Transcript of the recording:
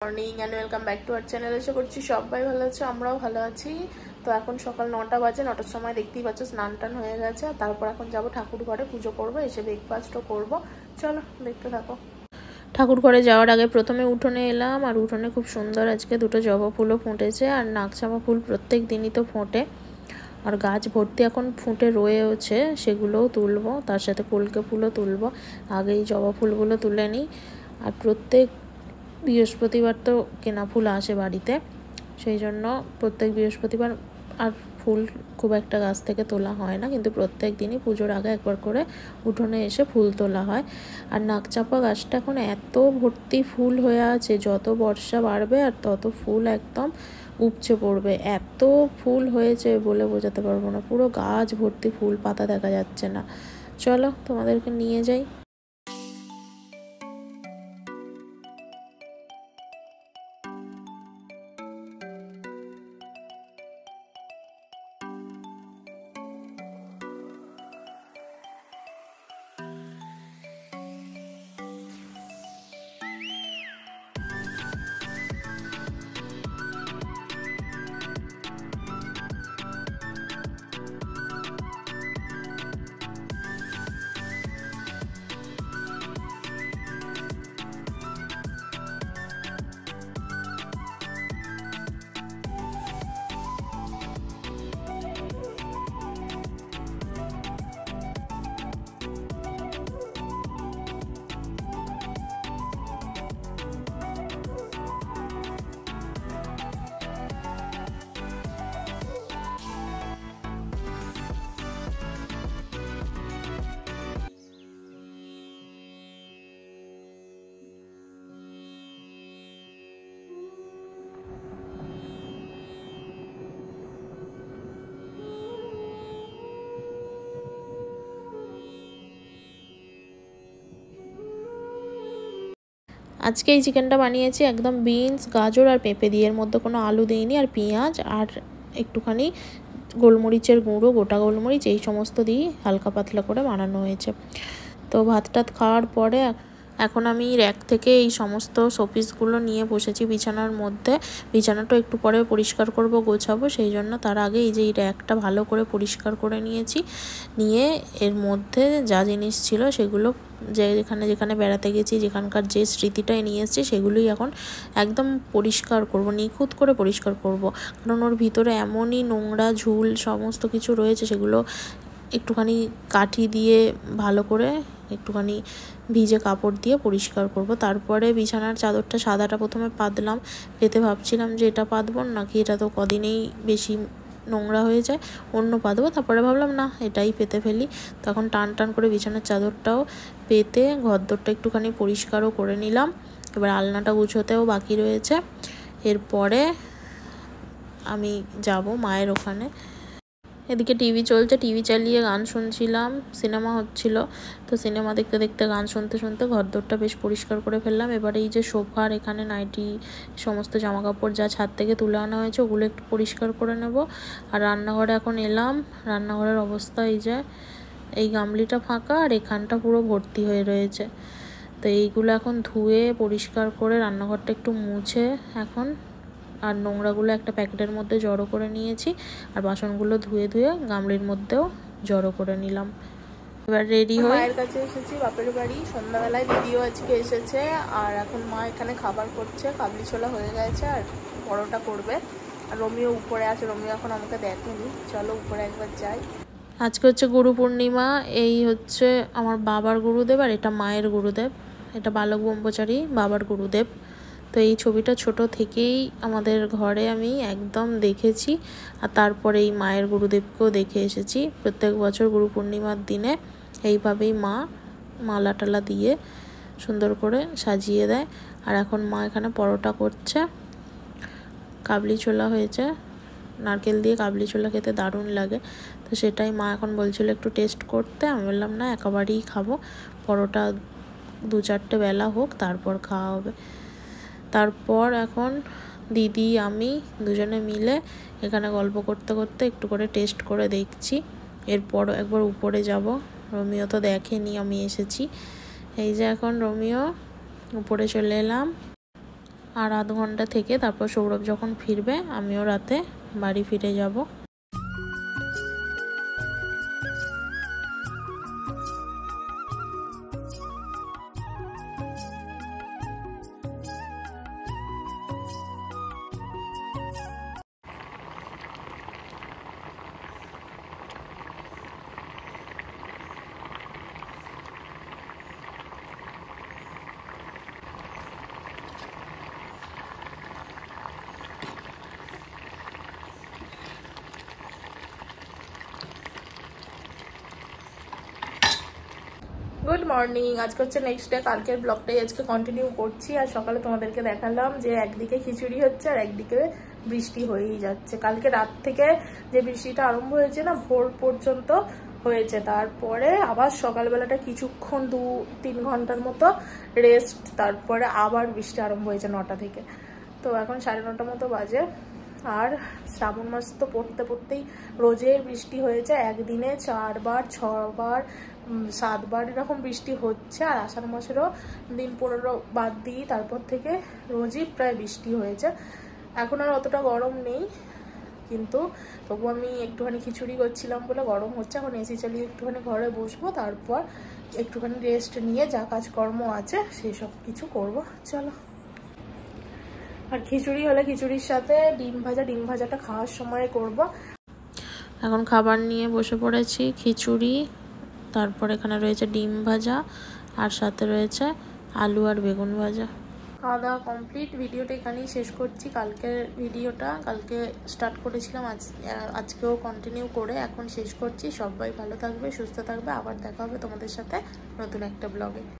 Morning and welcome back to our channel. আশা করছি সবাই ভালো আছে, আমরাও ভালো আছি। তো এখন সকাল 9টা বাজে, 9টার সময় দেখতেই পাচ্ছ স্নান টান হয়ে গেছে। তারপর এখন যাব ঠাকুর ঘরে, পুজো করবো, এসে ব্রেকফাস্টও করবো। চলো দেখতে থাকো। ঠাকুর ঘরে যাওয়ার আগে প্রথমে উঠোনে এলাম, আর উঠোনে খুব সুন্দর আজকে দুটো জবা ফুলও ফুটেছে, আর নাকচাঁপা ফুল প্রত্যেক দিনই তো ফোটে, আর গাছ ভর্তি এখন ফুটে রয়েছে, সেগুলোও তুলবো, তার সাথে কলকে ফুলও তুলবো। আগে এই জবা ফুলগুলো তুলে নিই। আর প্রত্যেক বৃহস্পতিবার তো কেনা ফুল আসে বাড়িতে, সেই জন্য প্রত্যেক বৃহস্পতিবার আর ফুল খুব একটা গাছ থেকে তোলা হয় না, কিন্তু প্রত্যেক দিনই পুজোর আগে একবার করে উঠোনে এসে ফুল তোলা হয়। আর নাকচাঁপা গাছটা এখন এত ভর্তি ফুল হয়ে আছে, যত বর্ষা বাড়বে আর তত ফুল একদম উপচে পড়বে। এত ফুল হয়েছে বলে বোঝাতে পারবো না, পুরো গাছ ভর্তি ফুল, পাতা দেখা যাচ্ছে না। চলো তোমাদেরকে নিয়ে যাই। আজকে এই চিকেনটা বানিয়েছি একদম বিনস, গাজর আর পেঁপে দিয়ে, এর মধ্যে কোনো আলু দিইনি, আর পেঁয়াজ আর একটুখানি গোলমরিচের গুঁড়ো, গোটা গোলমরিচ, এই সমস্ত দিয়ে হালকা পাতলা করে বানানো হয়েছে। তো ভাত টাত খাওয়ার পরে এখন আমি র্যাক থেকে এই সমস্ত শোপিসগুলো নিয়ে বসেছি বিছানার মধ্যে। বিছানাটা একটু পরে পরিষ্কার করব, গোছাবো, সেই জন্য তার আগে এই যে এই র্যাকটা ভালো করে পরিষ্কার করে নিয়েছি। নিয়ে এর মধ্যে যা জিনিস ছিল সেগুলো, যেখানে যেখানে বেড়াতে গেছি, যেখানকার যে স্মৃতিটাই নিয়ে এসেছি, সেগুলোই এখন একদম পরিষ্কার করব, নিখুঁত করে পরিষ্কার করব। কারণ ওর ভিতরে এমনই নোংরা ঝুল সমস্ত কিছু রয়েছে, সেগুলো একটুখানি কাঠি দিয়ে ভালো করে একটুখানি ভিজে কাপড় দিয়ে পরিষ্কার করব। তারপরে বিছানার চাদরটা সাদাটা প্রথমে পাতলাম, পেতে ভাবছিলাম যে এটা পাতবো নাকি, এটা তো কদিনেই বেশি নোংরা হয়ে যায়, অন্য পাতবো। তারপরে ভাবলাম না, এটাই পেতে ফেলি। তখন টান টান করে বিছানার চাদরটাও পেতে ঘরদোরটা একটুখানি পরিষ্কারও করে নিলাম। এবার আলনাটা গুছোতেও বাকি রয়েছে। এরপরে আমি যাব মায়ের ওখানে। এদিকে টিভি চলছে, টিভি চালিয়ে গান শুনছিলাম, সিনেমা হচ্ছিল। তো সিনেমা দেখতে দেখতে গান শুনতে শুনতে ঘরদোরটা বেশ পরিষ্কার করে ফেললাম। এবারে এই যে সোফার এখানে নাইটি, সমস্ত জামাকাপড় যা ছাদ থেকে তুলে আনা হয়েছে, ওগুলো একটু পরিষ্কার করে নেব। আর রান্নাঘরে এখন এলাম। রান্নাঘরের অবস্থা এই যে, এই গামলিটা ফাঁকা আর এখানটা পুরো ভর্তি হয়ে রয়েছে। তো এইগুলো এখন ধুয়ে পরিষ্কার করে রান্নাঘরটা একটু মুছে এখন, আর নোংরাগুলো একটা প্যাকেটের মধ্যে জড়ো করে নিয়েছি, আর বাসনগুলো ধুয়ে ধুয়ে গামলির মধ্যেও জড়ো করে নিলাম। এবার রেডি হয়ে মায়ের কাছে এসেছি, বাপের বাড়ি। সন্ধ্যাবেলায় দিদিও আজকে এসেছে, আর এখন মা এখানে খাবার করছে। কাবলি ছোলা হয়ে গেছে আর পরোটা করবে। আর রোমিও উপরে আছে, রোমিও এখন আমাকে দেখেনি। চলো উপরে একবার যাই। আজকে হচ্ছে গুরু পূর্ণিমা। এই হচ্ছে আমার বাবার গুরুদেব, আর এটা মায়ের গুরুদেব। এটা বালক ব্রহ্মচারী বাবার গুরুদেব। তো এই ছবিটা ছোট থেকেই আমাদের ঘরে আমি একদম দেখেছি, আর তারপরে এই মায়ের গুরুদেবকেও দেখে এসেছি। প্রত্যেক বছর গুরু পূর্ণিমার দিনে এইভাবেই মা মালা টালা দিয়ে সুন্দর করে সাজিয়ে দেয়। আর এখন মা এখানে পরোটা করছে, কাবলি ছোলা হয়েছে, নারকেল দিয়ে কাবলি ছোলা খেতে দারুণ লাগে। তো সেটাই মা এখন বলছিল একটু টেস্ট করতে। আমি বললাম না, একেবারেই খাবো, পরোটা 2-4টে বেলা হোক, তারপর খাওয়া হবে। তারপর এখন দিদি আমি দুজনে মিলে এখানে গল্প করতে করতে একটু করে টেস্ট করে দেখছি। এরপর একবার উপরে যাব। রোমিও তো দেখেনি আমি এসেছি। এই যে এখন রোমিও উপরে চলে এলাম। আর আধ ঘন্টা থেকে তারপর সৌরভ যখন ফিরবে আমিও রাতে বাড়ি ফিরে যাব। Good morning. আজকে হচ্ছে নেক্সট ডে, কালকের ব্লগটাই আজকে কন্টিনিউ করছি। আর সকালে তোমাদেরকে দেখালাম যে একদিকে খিচুড়ি হচ্ছে আর একদিকে বৃষ্টি হয়েই যাচ্ছে। কালকে রাত থেকে যে বৃষ্টিটা আরম্ভ হয়েছে না, ভোর পর্যন্ত হয়েছে, তারপরে আবার সকালবেলাটা কিছুক্ষণ 2-3 ঘন্টার মতো রেস্ট, তারপরে আবার বৃষ্টি আরম্ভ হয়েছে 9টা থেকে। তো এখন 9:30 মতো বাজে। আর শ্রাবণ মাস তো পড়তে পড়তেই রোজের বৃষ্টি হয়েছে, একদিনে 4 বার 6 বার 7 বার এরকম বৃষ্টি হচ্ছে। আর আষাঢ় মাসেরও দিন 15 বাদ দিই, তারপর থেকে রোজই প্রায় বৃষ্টি হয়েছে। এখন আর অতটা গরম নেই, কিন্তু তবু আমি একটুখানি খিচুড়ি করছিলাম বলে গরম হচ্ছে। এখন এসি চালিয়ে একটুখানি ঘরে বসবো, তারপর একটুখানি রেস্ট নিয়ে যা কাজকর্ম আছে সেই সব কিছু করবো। চলো। আর খিচুড়ি হলে খিচুড়ির সাথে ডিম ভাজা, ডিম ভাজাটা খাওয়ার সময় করব। এখন খাবার নিয়ে বসে পড়েছি, খিচুড়ি, তারপর এখানে রয়েছে ডিম ভাজা, আর সাথে রয়েছে আলু আর বেগুন ভাজা। খাওয়া দাওয়া কমপ্লিট। ভিডিওটা এখানেই শেষ করছি। কালকের ভিডিওটা কালকে স্টার্ট করেছিলাম, আজকেও কন্টিনিউ করে এখন শেষ করছি। সবাই ভালো থাকবে, সুস্থ থাকবে। আবার দেখা হবে তোমাদের সাথে নতুন একটা ব্লগে।